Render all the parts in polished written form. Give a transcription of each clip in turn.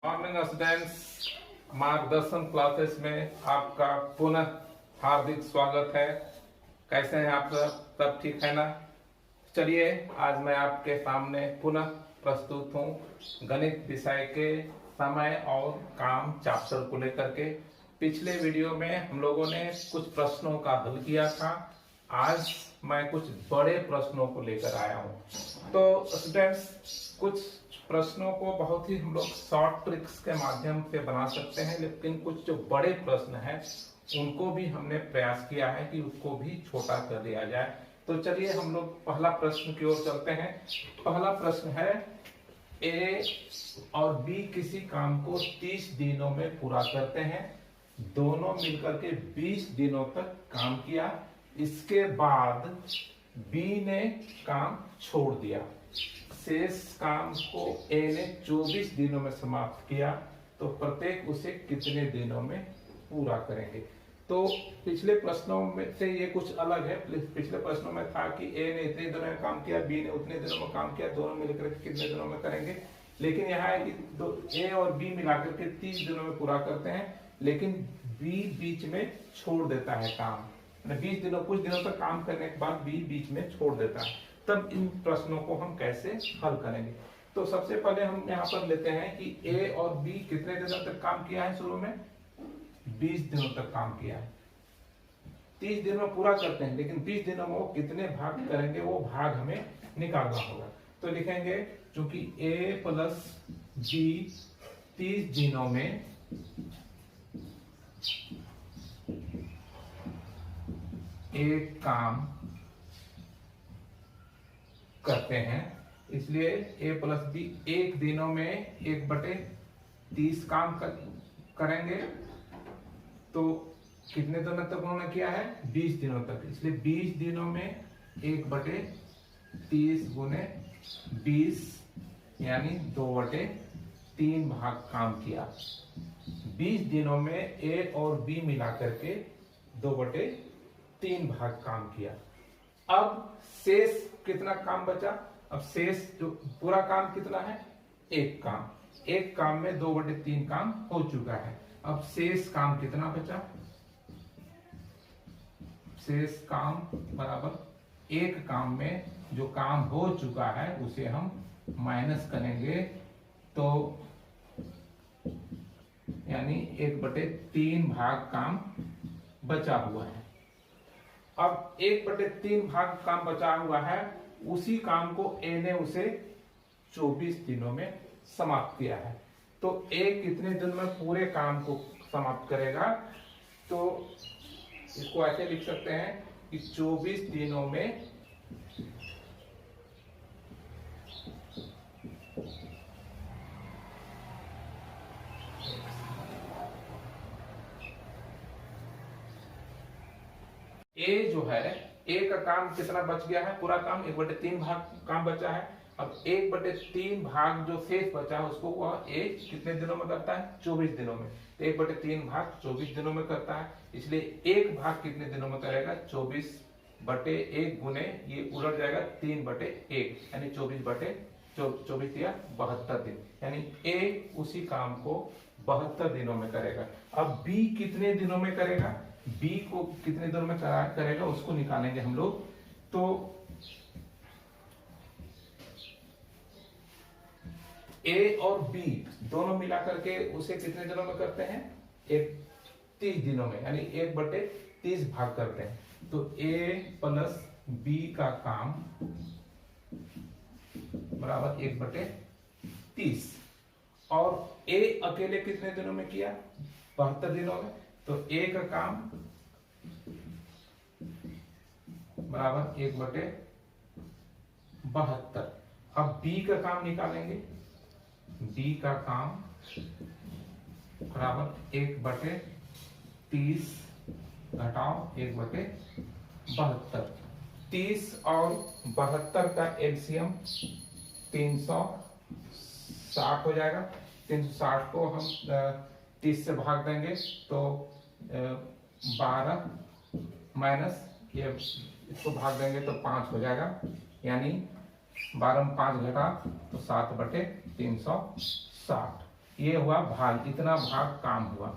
Morning students, मार्गदर्शन classes में आपका पुनः हार्दिक स्वागत है। कैसे हैं आप सब ठीक है ना? चलिए, आज मैं आपके सामने पुनः प्रस्तुत हूँ गणित विषय के समय और काम चैप्टर को लेकर के। पिछले वीडियो में हम लोगों ने कुछ प्रश्नों का हल किया था। आज मैं कुछ बड़े प्रश्नों को लेकर आया हूँ। तो स्टूडेंट्स, कुछ प्रश्नों को बहुत ही हम लोग शॉर्ट ट्रिक्स के माध्यम से बना सकते हैं, लेकिन कुछ जो बड़े प्रश्न हैं उनको भी हमने प्रयास किया है कि उसको भी छोटा कर दिया जाए। तो चलिए हम लोग पहला प्रश्न की ओर चलते हैं। पहला प्रश्न है, ए और बी किसी काम को 30 दिनों में पूरा करते हैं। दोनों मिलकर के 20 दिनों तक काम किया। इसके बाद बी ने काम छोड़ दिया। शेष काम को ए ने 24 दिनों में समाप्त किया। तो प्रत्येक उसे कितने दिनों में पूरा करेंगे? तो पिछले प्रश्नों में से ये कुछ अलग है। पिछले प्रश्नों में था कि ए ने इतने दिनों में काम किया, बी ने उतने दिनों में काम किया, दोनों मिलकर के कितने दिनों में करेंगे। लेकिन यहाँ है कि ए और बी मिलाकर के 30 दिनों में पूरा करते हैं, लेकिन बी बीच में छोड़ देता है काम। 20 दिनों, कुछ दिनों तक काम करने के बाद बी बीच में छोड़ देता है। तब इन प्रश्नों को हम कैसे हल करेंगे? तो सबसे पहले हम यहाँ पर लेते हैं कि ए और बी कितने दिनों तक काम किया है। शुरू में 20 दिनों तक काम किया है। 30 दिन में पूरा करते हैं, लेकिन 20 दिनों में वो कितने भाग करेंगे वो भाग हमें निकालना होगा। तो लिखेंगे, चूंकि ए प्लस बी 30 दिनों में एक काम करते हैं, इसलिए ए प्लस बी एक दिनों में 1/30 काम करेंगे। तो कितने दिनों तक उन्होंने किया है? 20 दिनों तक। इसलिए 20 दिनों में 1/30 गुने 20 यानी 2/3 भाग काम किया। 20 दिनों में ए और बी मिलाकर के 2/3 भाग काम किया। अब शेष कितना काम बचा? अब शेष जो पूरा काम कितना है? एक काम। एक काम में 2/3 काम हो चुका है। अब शेष काम कितना बचा? शेष काम बराबर एक काम में जो काम हो चुका है उसे हम माइनस करेंगे, तो यानी 1/3 भाग काम बचा हुआ है। अब 1/3 भाग काम बचा हुआ है, उसी काम को ए ने उसे 24 दिनों में समाप्त किया है। तो ए कितने दिन में पूरे काम को समाप्त करेगा? तो इसको ऐसे लिख सकते हैं कि 24 दिनों में ए जो है, ए का काम कितना बच गया है? पूरा काम 1/3 भाग काम बचा है। अब 1/3 भाग जो शेष बचा है उसको वह ए कितने दिनों में करता है? 24 दिनों में। तो 1/3 भाग 24 दिनों में करता है, इसलिए एक भाग कितने दिनों में करेगा? 24/1 गुने ये उलट जाएगा 3/1 यानी 24 या 72 दिन, यानी ए उसी काम को 72 दिनों में करेगा। अब बी कितने दिनों में करेगा? बी को कितने दिनों में करेगा उसको निकालेंगे हम लोग। तो ए और बी दोनों मिलाकर के उसे कितने दिनों में करते हैं? 30 दिनों में, यानी 1/30 भाग करते हैं। तो ए प्लस बी का काम बराबर 1/30। और ए अकेले कितने दिनों में किया? 72 दिनों में। तो ए का काम बराबर 1/72। अब बी का काम निकालेंगे। बी का काम बराबर 1/30 घटाओ 1/72। 30 और 72 का एलसीएम 360 हो जाएगा। 360 को हम 30 से भाग देंगे तो 12 माइनस ये इसको भाग देंगे तो 5 हो जाएगा, यानी 12 में 5 घटा तो 7/360। ये हुआ भाग, इतना भाग काम हुआ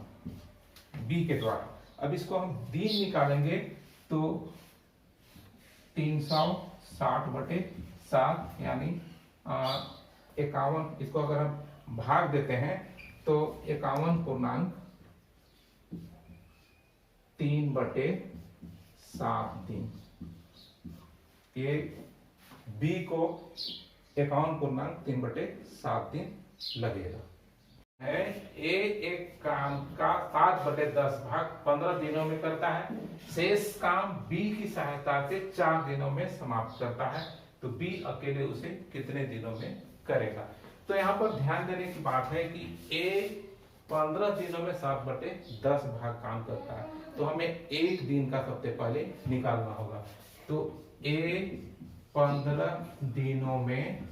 बी के द्वारा। अब इसको हम दिन निकालेंगे तो 360/7 यानी 51। इसको अगर हम भाग देते हैं तो 51.3/7 दिन। ये बी को 51.3/7 दिन लगेगा। है ए एक काम का 7/10 भाग 15 दिनों में करता है। शेष काम बी की सहायता से 4 दिनों में समाप्त करता है। तो बी अकेले उसे कितने दिनों में करेगा? तो यहाँ पर ध्यान देने की बात है कि ए 15 दिनों में 7/10 भाग काम करता है। तो हमें एक दिन का सबसे पहले निकालना होगा। तो ए 15 दिनों में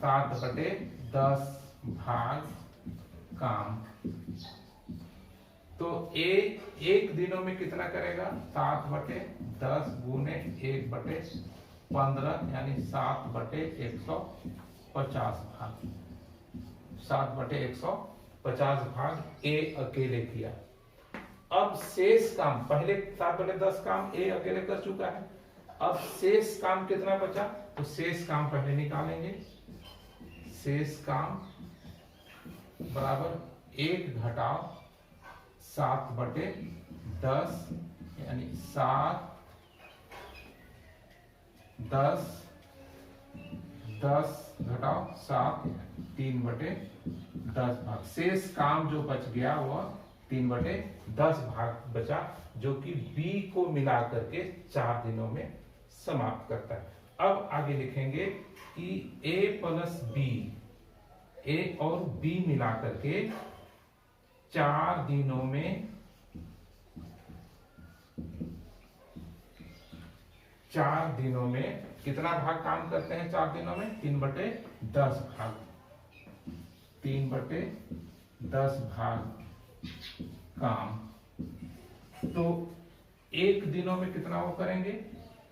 7/10 भाग काम। तो ए एक दिनों में कितना करेगा? 7/10 गुने 1/15 यानी 7/150 भाग। 7/150 भाग ए अकेले किया। अब शेष काम, पहले 7/10 काम ए अकेले कर चुका है। अब शेष काम कितना बचा? तो शेष काम पहले निकालेंगे। शेष काम बराबर 1 घटाव 7/10 यानी 7 10 10 घटाव 7 3/10 भाग। शेष काम जो बच गया वह 3/10 भाग बचा, जो कि बी को मिला करके 4 दिनों में समाप्त करता है। अब आगे लिखेंगे कि ए प्लस बी, ए और बी मिला करके 4 दिनों में 4 दिनों में कितना भाग काम करते हैं? 4 दिनों में 3/10 भाग। 3/10 भाग काम। तो एक दिनों में कितना वो करेंगे?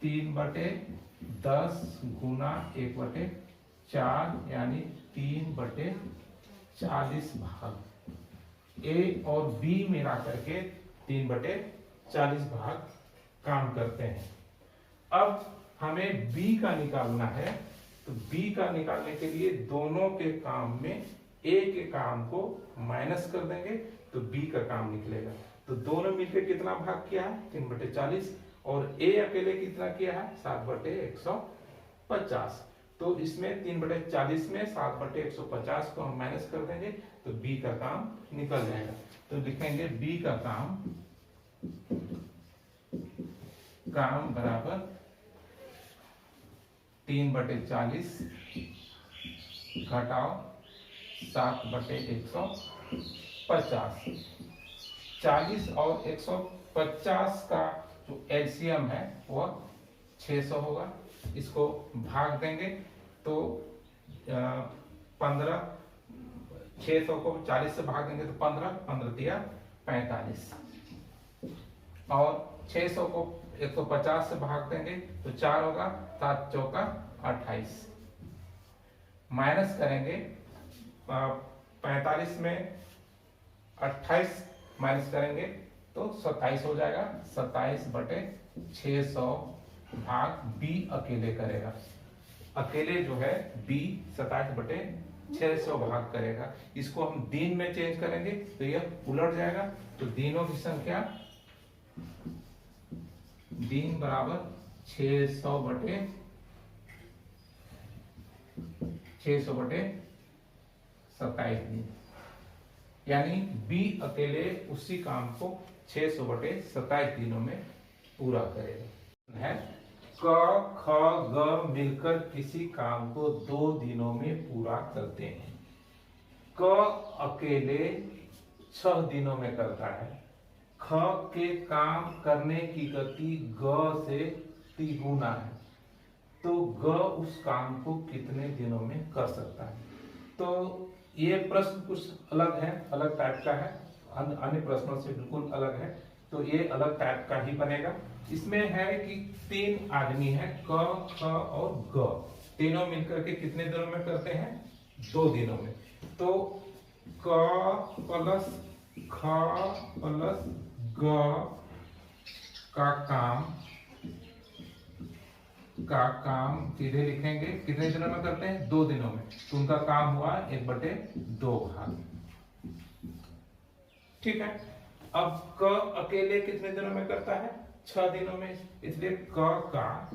3/10 गुना 1/4 यानी 3/40 भाग। ए और बी मिला करके 3/40 भाग काम करते हैं। अब हमें बी का निकालना है। तो बी का निकालने के लिए दोनों के काम में ए के काम को माइनस कर देंगे तो बी का काम निकलेगा। तो दोनों मिलकर कितना भाग किया है? 3/40। और ए अकेले कितना किया है? 7/150। तो इसमें 3/40 में 7/150 को हम माइनस कर देंगे तो बी का काम निकल जाएगा। तो लिखेंगे बी का काम बराबर 3/40 घटाव 7/150। 40 और 150 का जो एलसीएम है वह 600 होगा। इसको भाग देंगे तो 15, 600 को 40 से भाग देंगे तो 15 15 45 और 600 को 150 से भाग देंगे तो 4 होगा, 7 चौका 28। माइनस करेंगे 45 में 28 माइनस करेंगे तो 27 हो जाएगा। 27/600 भाग बी अकेले करेगा। अकेले जो है बी 27/600 भाग करेगा। इसको हम दिन में चेंज करेंगे तो यह उलट जाएगा। तो दिनों की संख्या दिन बराबर 600/27 दिन। यानी बी अकेले उसी काम को 600/27 दिनों में पूरा करेगा। है क ख ग मिलकर किसी काम को 2 दिनों में पूरा करते हैं। क अकेले 6 दिनों में करता है। ख के काम करने की गति ग से 3 गुना है। तो ग उस काम को कितने दिनों में कर सकता है? तो ये प्रश्न कुछ अलग है, अलग टाइप का है, अन्य प्रश्नों से बिल्कुल अलग है। तो ये अलग टाइप का ही बनेगा। इसमें है कि 3 आदमी है क ख और ग। तीनों मिलकर के कितने दिनों में करते हैं? 2 दिनों में। तो क प्लस ख प्लस ग का काम सीधे लिखेंगे कितने दिनों में करते हैं? 2 दिनों में। तो उनका काम हुआ 1/2 भाग। ठीक है। अब क अकेले कितने दिनों में करता है? 6 दिनों में। इसलिए क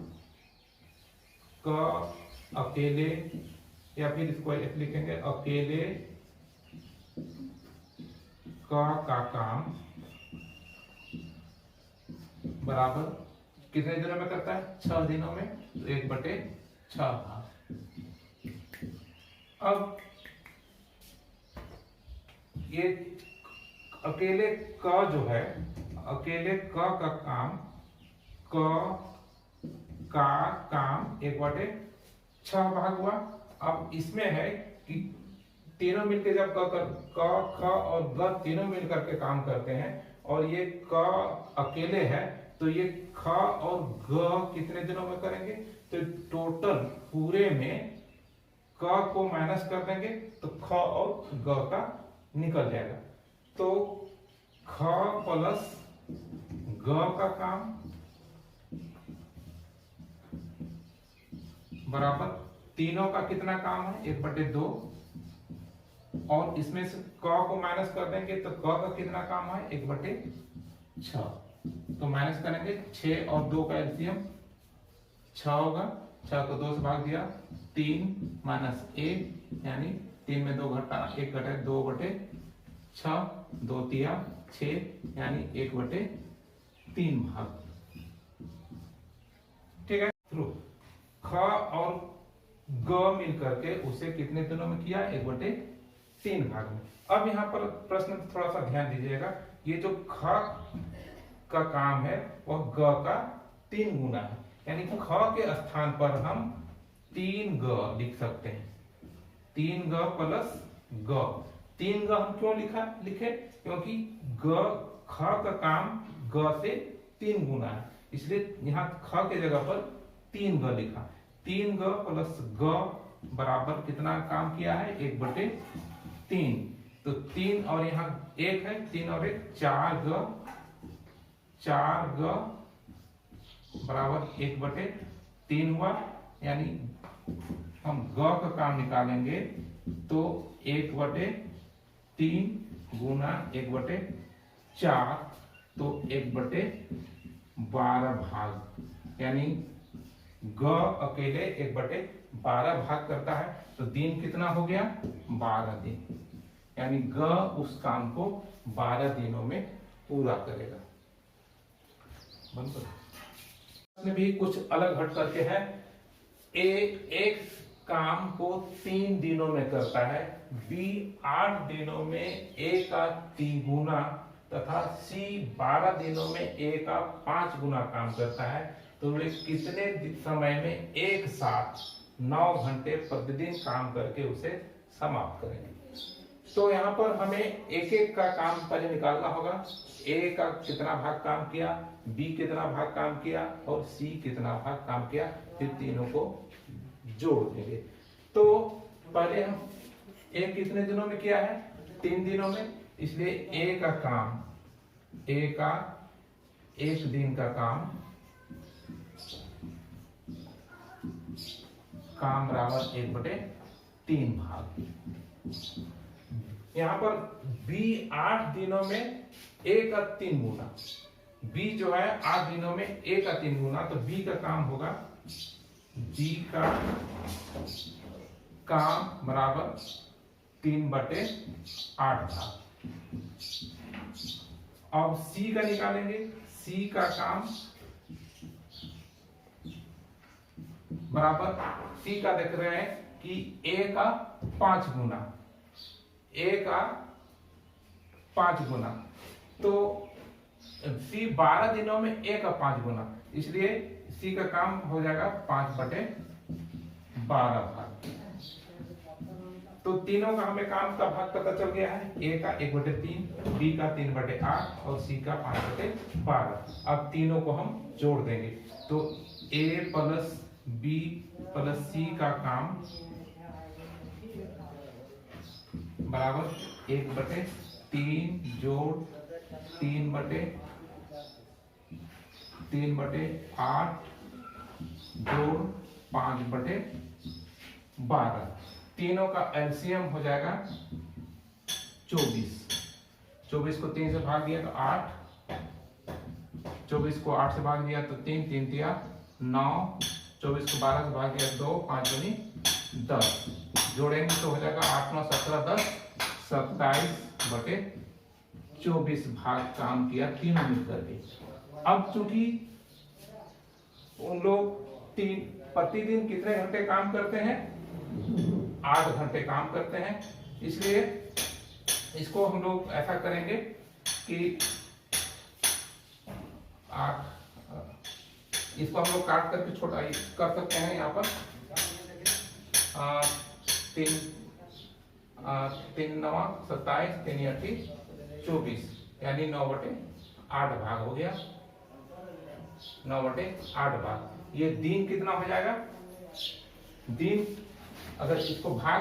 अकेले, या फिर इसको ऐसे लिखेंगे अकेले का काम बराबर कितने दिनों में करता है? 6 दिनों में। तो 1/6 भाग। अब ये अकेले क जो है, अकेले क का काम 1/6 भाग हुआ। अब इसमें है कि तीनों मिलकर जब क ख और ग तीनों मिलकर के काम करते हैं और ये क अकेले है, तो ये ख और ग कितने दिनों में करेंगे? तो टोटल पूरे में क को माइनस कर देंगे तो ख और ग का निकल जाएगा। तो ख प्लस ग का काम बराबर तीनों का कितना काम है? 1/2। और इसमें से क को माइनस कर देंगे तो क का कितना काम है? 1/6। तो माइनस करेंगे 6 और 2 का एलसीएम 6 होगा। 6 को 2 से भाग दिया, 3 माइनस 1 यानी 3 में 2 घटा 1 घटे 2/6, 2 तिया 6 यानी 1/3 भाग। ठीक है। थ्रू ख और ग मिलकर के उसे कितने दिनों में किया? 1/3 भाग में। अब यहाँ पर प्रश्न थोड़ा सा ध्यान दीजिएगा, ये जो ख का काम है वह ग का 3 गुना है, यानी ख के स्थान पर हम 3 ग लिख सकते हैं। 3 ग प्लस ग। 3 ग हम क्यों लिखे? क्योंकि ख का काम ग से 3 गुना है, इसलिए यहाँ ख के जगह पर 3 ग लिखा। 3 ग प्लस ग बराबर कितना काम किया है? 1/3। तो 3 और यहाँ 1 है, 3 और 1 4 ग बराबर 1/3 हुआ। यानी हम ग का काम निकालेंगे तो 1/3 गुना 1/4 तो 1/12 भाग। यानी ग अकेले 1/12 भाग करता है। तो दिन कितना हो गया? 12 दिन। यानी ग उस काम को 12 दिनों में पूरा करेगा। इसमें भी कुछ अलग हट करके है। ए एक काम को 3 दिनों में करता है, बी 8 दिनों में ए का 3 गुना तथा सी 12 दिनों में ए का 5 गुना काम करता है। तो वे कितने समय में एक साथ 9 घंटे प्रतिदिन काम करके उसे समाप्त करेंगे? तो यहाँ पर हमें एक एक का काम पहले निकालना होगा। ए का कितना भाग काम किया, बी कितना भाग काम किया और सी कितना भाग काम किया, फिर तीनों को जोड़ देंगे। तो पहले हम ए कितने दिनों में किया है? 3 दिनों में। इसलिए ए का काम, ए का 1 दिन का काम बराबर 1/3 भाग। यहाँ पर बी 8 दिनों में ए का 3 गुना, बी जो है 8 दिनों में ए का 3 गुना, तो बी का काम होगा, बी का काम बराबर 3/8 भाग। अब सी का निकालेंगे। सी का काम बराबर, सी का देख रहे हैं कि ए का 5 गुना, ए का 5 गुना, तो सी 12 दिनों में ए का 5 गुना, इसलिए सी का काम हो जाएगा 5/12 भाग। तो तीनों का हमें काम का भाग पता चल गया है। ए का 1/3, बी का 3/8 और सी का 5/12। अब तीनों को हम जोड़ देंगे तो ए प्लस बी प्लस सी का काम बराबर 1/3 जोड़ 3/8 जोड़ 5/12। तीनों का एलसीएम हो जाएगा 24। 24 को 3 से भाग दिया तो 8, 24 को 8 से भाग दिया तो 3, 3 दिया 9, 24 को 12 से भाग दिया 2, 5 दूनी 10। जोड़ेंगे तो हो जाएगा 8, 9, 17, 10, 27/24 भाग काम किया तीनों मिलकर के। अब चूंकि उन लोग प्रतिदिन कितने घंटे काम करते हैं? 8 घंटे काम करते हैं। इसलिए इसको हम लोग ऐसा करेंगे कि 8, इसको हम लोग काट करके छोटा कर सकते हैं। यहाँ पर 3 9 27, 3 8 24 यानी 9/8 भाग हो गया। 9/8 भाग। ये दिन कितना हो जाएगा? दिन अगर इसको भाग,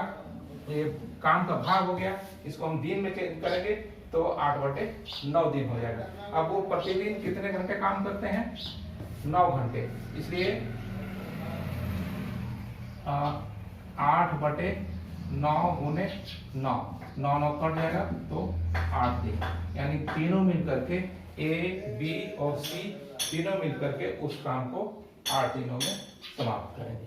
ये काम का भाग हो गया, इसको हम दिन में चेंज करेंगे तो 8/9 दिन हो जाएगा। अब वो प्रतिदिन कितने घंटे काम करते हैं? 9 घंटे। इसलिए 8/9 गुने 9, 9 कट जाएगा तो 8 दिन। यानी तीनों मिलकर के ए, बी और सी तीनों मिलकर के उस काम को 8 दिनों में समाप्त करेंगे।